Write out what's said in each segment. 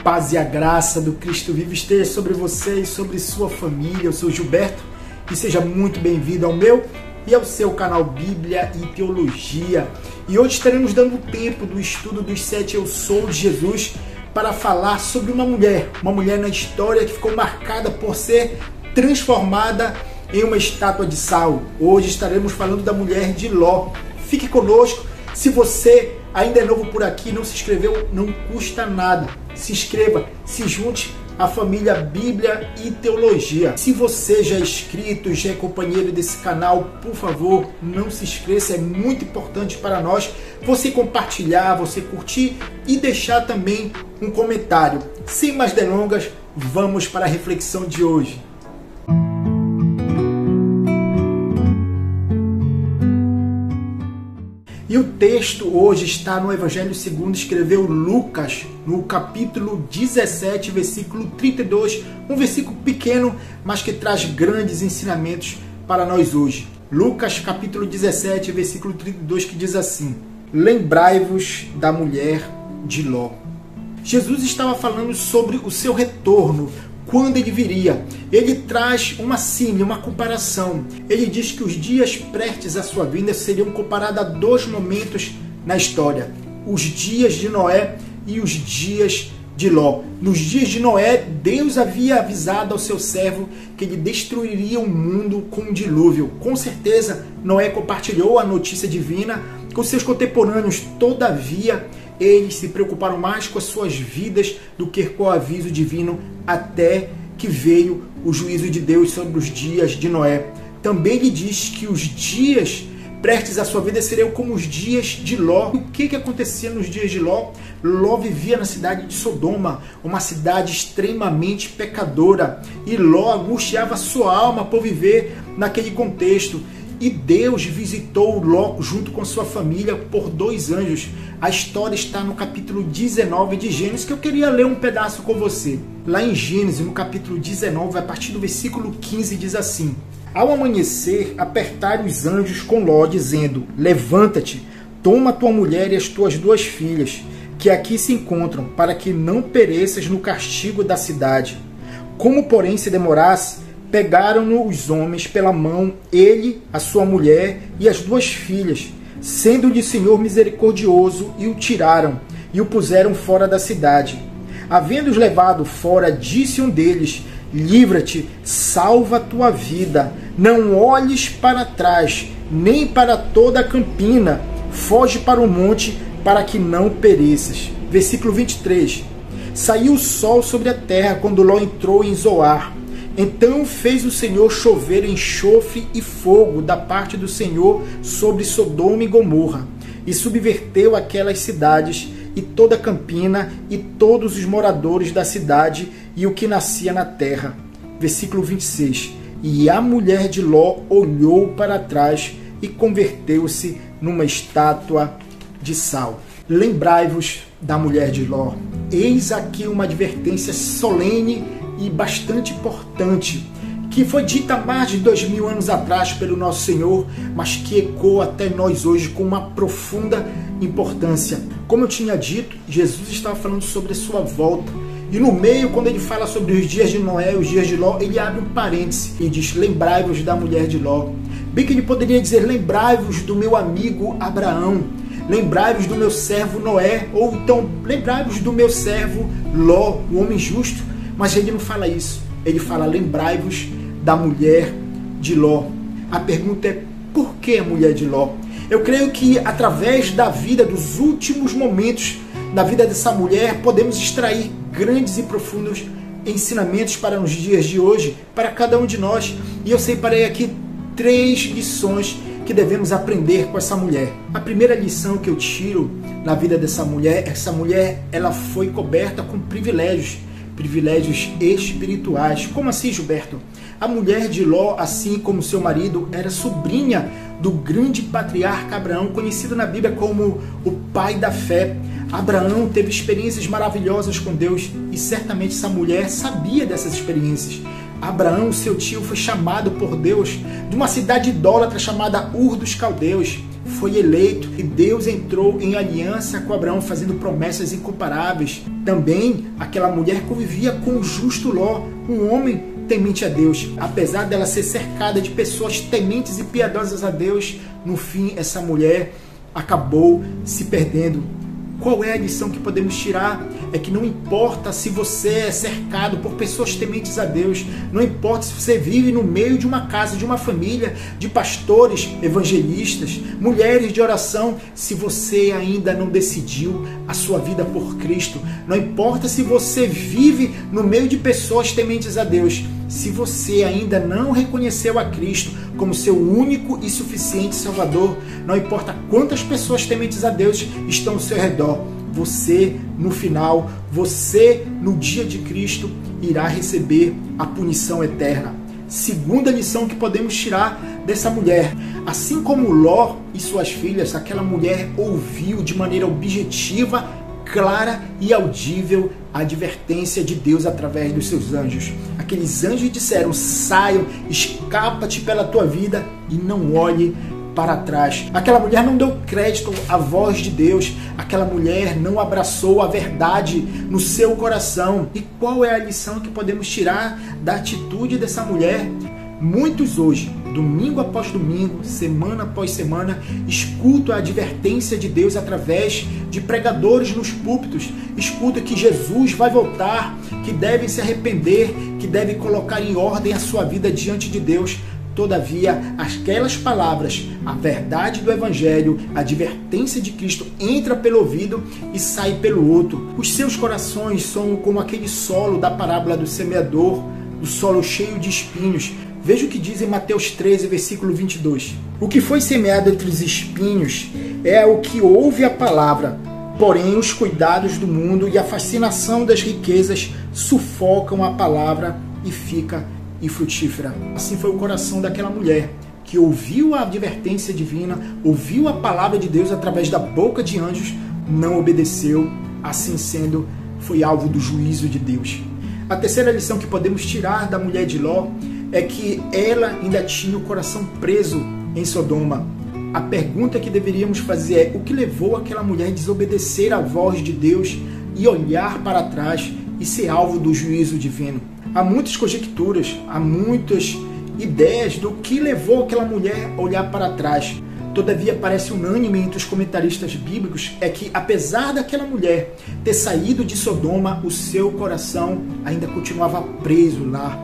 paz e a graça do Cristo vivo esteja sobre você e sobre sua família. Eu sou Gilberto e seja muito bem-vindo ao meu e ao seu canal Bíblia e Teologia. E hoje estaremos dando tempo do estudo dos 7 Eu Sou de Jesus para falar sobre uma mulher na história que ficou marcada por ser transformada em uma estátua de sal. Hoje estaremos falando da mulher de Ló. Fique conosco. Se você ainda é novo por aqui, não se inscreveu, não custa nada. Se inscreva, se junte à família Bíblia e Teologia. Se você já é inscrito, já é companheiro desse canal, por favor, não se esqueça, é muito importante para nós você compartilhar, você curtir e deixar também um comentário. Sem mais delongas, vamos para a reflexão de hoje. E o texto hoje está no Evangelho segundo escreveu Lucas, no capítulo 17, versículo 32, um versículo pequeno, mas que traz grandes ensinamentos para nós hoje. Lucas, capítulo 17, versículo 32, que diz assim: Lembrai-vos da mulher de Ló. Jesus estava falando sobre o seu retorno, quando ele viria. Ele traz uma símile, uma comparação. Ele diz que os dias prestes à sua vinda seriam comparados a dois momentos na história: os dias de Noé e os dias de Ló. Nos dias de Noé, Deus havia avisado ao seu servo que ele destruiria o mundo com um dilúvio. Com certeza, Noé compartilhou a notícia divina com seus contemporâneos. Todavia, eles se preocuparam mais com as suas vidas do que com o aviso divino, até que veio o juízo de Deus sobre os dias de Noé. Também lhe diz que os dias prestes à sua vida seriam como os dias de Ló. O que acontecia nos dias de Ló? Ló vivia na cidade de Sodoma, uma cidade extremamente pecadora, e Ló angustiava sua alma por viver naquele contexto. E Deus visitou Ló junto com sua família por 2 anjos. A história está no capítulo 19 de Gênesis, que eu queria ler um pedaço com você. Lá em Gênesis, no capítulo 19, a partir do versículo 15, diz assim: Ao amanhecer, apertaram os anjos com Ló, dizendo: Levanta-te, toma tua mulher e as tuas 2 filhas, que aqui se encontram, para que não pereças no castigo da cidade. Como, porém, se demorasse, pegaram-no os homens pela mão, ele, a sua mulher e as 2 filhas, sendo-lhe Senhor misericordioso, e o tiraram, e o puseram fora da cidade. Havendo-os levado fora, disse um deles: Livra-te, salva a tua vida, não olhes para trás, nem para toda a campina, foge para o monte, para que não pereças. Versículo 23. Saiu o sol sobre a terra quando Ló entrou em Zoar. Então fez o Senhor chover enxofre e fogo da parte do Senhor sobre Sodoma e Gomorra, e subverteu aquelas cidades, e toda a campina, e todos os moradores da cidade, e o que nascia na terra. Versículo 26. E a mulher de Ló olhou para trás, e converteu-se numa estátua de sal. Lembrai-vos da mulher de Ló. Eis aqui uma advertência solene e bastante importante, que foi dita há mais de 2000 anos atrás pelo nosso Senhor, mas que ecoa até nós hoje com uma profunda importância. Como eu tinha dito, Jesus estava falando sobre a sua volta, e no meio, quando ele fala sobre os dias de Noé e os dias de Ló, ele abre um parêntese e diz: lembrai-vos da mulher de Ló. Bem que ele poderia dizer: lembrai-vos do meu amigo Abraão, lembrai-vos do meu servo Noé, ou então lembrai-vos do meu servo Ló, o homem justo. Mas ele não fala isso. Ele fala: lembrai-vos da mulher de Ló. A pergunta é: por que a mulher de Ló? Eu creio que através da vida, dos últimos momentos da vida dessa mulher, podemos extrair grandes e profundos ensinamentos para os dias de hoje, para cada um de nós. E eu separei aqui 3 lições que devemos aprender com essa mulher. A primeira lição que eu tiro na vida dessa mulher: essa mulher, ela foi coberta com privilégios espirituais. Como assim, Gilberto? A mulher de Ló, assim como seu marido, era sobrinha do grande patriarca Abraão, conhecido na Bíblia como o pai da fé. Abraão teve experiências maravilhosas com Deus, e certamente essa mulher sabia dessas experiências. Abraão, seu tio, foi chamado por Deus de uma cidade idólatra chamada Ur dos Caldeus. foi eleito e Deus entrou em aliança com Abraão, fazendo promessas incomparáveis. Também aquela mulher convivia com o justo Ló, um homem temente a Deus. Apesar dela ser cercada de pessoas tementes e piedosas a Deus, no fim essa mulher acabou se perdendo. Qual é a lição que podemos tirar? É que não importa se você é cercado por pessoas tementes a Deus, não importa se você vive no meio de uma casa, de uma família, de pastores, evangelistas, mulheres de oração, se você ainda não decidiu a sua vida por Cristo, não importa se você vive no meio de pessoas tementes a Deus, se você ainda não reconheceu a Cristo como seu único e suficiente Salvador, não importa quantas pessoas tementes a Deus estão ao seu redor, você, no final, você, no dia de Cristo, irá receber a punição eterna. Segunda lição que podemos tirar dessa mulher. Assim como Ló e suas filhas, aquela mulher ouviu de maneira objetiva, clara e audível a advertência de Deus através dos seus anjos. Aqueles anjos disseram: saiam, escapa-te pela tua vida e não olhe para trás. Aquela mulher não deu crédito à voz de Deus, aquela mulher não abraçou a verdade no seu coração. E qual é a lição que podemos tirar da atitude dessa mulher? Muitos hoje, domingo após domingo, semana após semana, escutam a advertência de Deus através de pregadores nos púlpitos, escutam que Jesus vai voltar, que devem se arrepender, que devem colocar em ordem a sua vida diante de Deus. Todavia, aquelas palavras, a verdade do Evangelho, a advertência de Cristo entra pelo ouvido e sai pelo outro. Os seus corações são como aquele solo da parábola do semeador, o solo cheio de espinhos. Veja o que diz em Mateus 13, versículo 22. O que foi semeado entre os espinhos é o que ouve a palavra, porém os cuidados do mundo e a fascinação das riquezas sufocam a palavra e fica infrutífera. Assim foi o coração daquela mulher, que ouviu a advertência divina, ouviu a palavra de Deus através da boca de anjos, não obedeceu, assim sendo, foi alvo do juízo de Deus. A terceira lição que podemos tirar da mulher de Ló é que ela ainda tinha o coração preso em Sodoma. A pergunta que deveríamos fazer é: o que levou aquela mulher a desobedecer à voz de Deus e olhar para trás e ser alvo do juízo divino? Há muitas conjecturas, há muitas ideias do que levou aquela mulher a olhar para trás. Todavia, parece unânime entre os comentaristas bíblicos é que, apesar daquela mulher ter saído de Sodoma, o seu coração ainda continuava preso lá.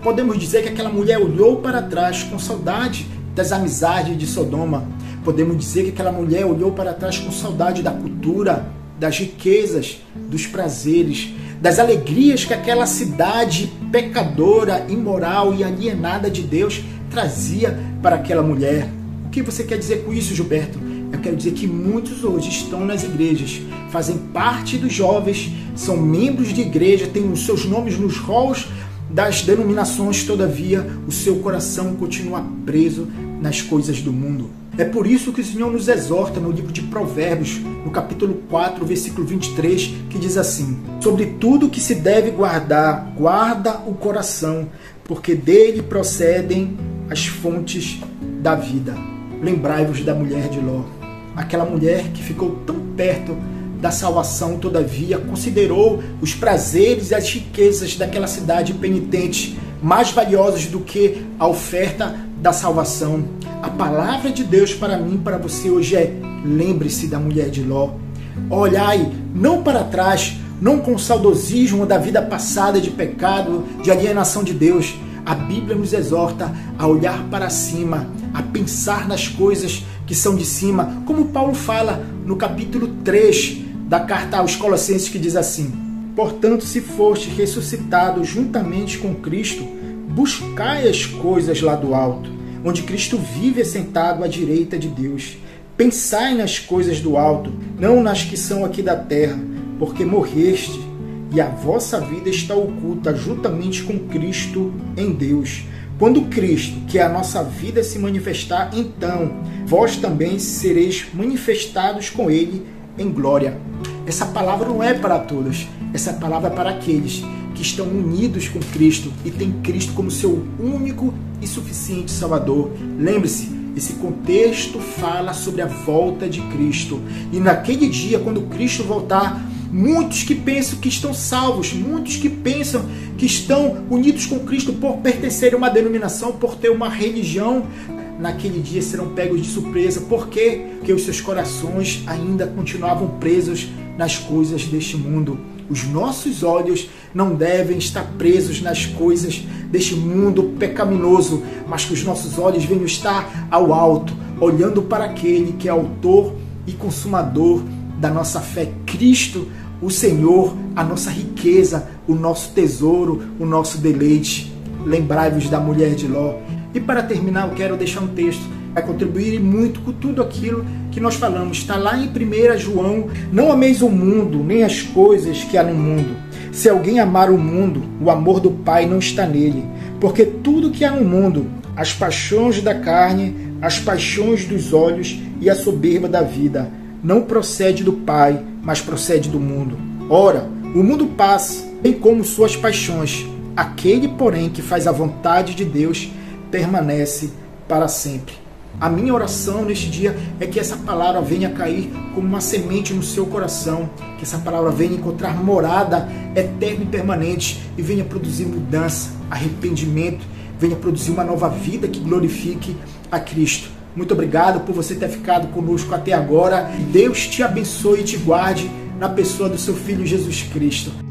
Podemos dizer que aquela mulher olhou para trás com saudade das amizades de Sodoma. Podemos dizer que aquela mulher olhou para trás com saudade da cultura, das riquezas, dos prazeres, das alegrias que aquela cidade pecadora, imoral e alienada de Deus trazia para aquela mulher. O que você quer dizer com isso, Gilberto? Eu quero dizer que muitos hoje estão nas igrejas, fazem parte dos jovens, são membros de igreja, têm os seus nomes nos halls das denominações, todavia o seu coração continua preso nas coisas do mundo. É por isso que o Senhor nos exorta no livro de Provérbios, no capítulo 4, versículo 23, que diz assim: sobre tudo que se deve guardar, guarda o coração, porque dele procedem as fontes da vida. Lembrai-vos da mulher de Ló, aquela mulher que ficou tão perto da salvação, todavia considerou os prazeres e as riquezas daquela cidade penitente mais valiosos do que a oferta da salvação. A palavra de Deus para mim e para você hoje é: lembre-se da mulher de Ló. Olhai não para trás, não com saudosismo da vida passada de pecado, de alienação de Deus. A Bíblia nos exorta a olhar para cima, a pensar nas coisas que são de cima, como Paulo fala no capítulo 3 da carta aos Colossenses, que diz assim: portanto, se foste ressuscitado juntamente com Cristo, buscai as coisas lá do alto, onde Cristo vive assentado à direita de Deus. Pensai nas coisas do alto, não nas que são aqui da terra, porque morreste, e a vossa vida está oculta juntamente com Cristo em Deus. Quando Cristo, que é a nossa vida, se manifestar, então vós também sereis manifestados com Ele em glória. Essa palavra não é para todos, essa palavra é para aqueles que estão unidos com Cristo e têm Cristo como seu único e suficiente Salvador. Lembre-se, esse contexto fala sobre a volta de Cristo. E naquele dia, quando Cristo voltar, muitos que pensam que estão salvos, muitos que pensam que estão unidos com Cristo por pertencerem a uma denominação, por ter uma religião, naquele dia serão pegos de surpresa. Por quê? Porque os seus corações ainda continuavam presos nas coisas deste mundo. Os nossos olhos não devem estar presos nas coisas deste mundo pecaminoso, mas que os nossos olhos venham estar ao alto, olhando para aquele que é autor e consumador da nossa fé, Cristo, o Senhor, a nossa riqueza, o nosso tesouro, o nosso deleite. Lembrai-vos da mulher de Ló. E para terminar, eu quero deixar um texto que vai contribuir muito com tudo aquilo que nós falamos. Está lá em 1 João: não ameis o mundo, nem as coisas que há no mundo. Se alguém amar o mundo, o amor do Pai não está nele. Porque tudo que há no mundo, as paixões da carne, as paixões dos olhos e a soberba da vida, não procede do Pai, mas procede do mundo. Ora, o mundo passa, bem como suas paixões. Aquele, porém, que faz a vontade de Deus, permanece para sempre. A minha oração neste dia é que essa palavra venha cair como uma semente no seu coração, que essa palavra venha encontrar morada eterna e permanente e venha produzir mudança, arrependimento, venha produzir uma nova vida que glorifique a Cristo. Muito obrigado por você ter ficado conosco até agora. Deus te abençoe e te guarde na pessoa do seu Filho Jesus Cristo.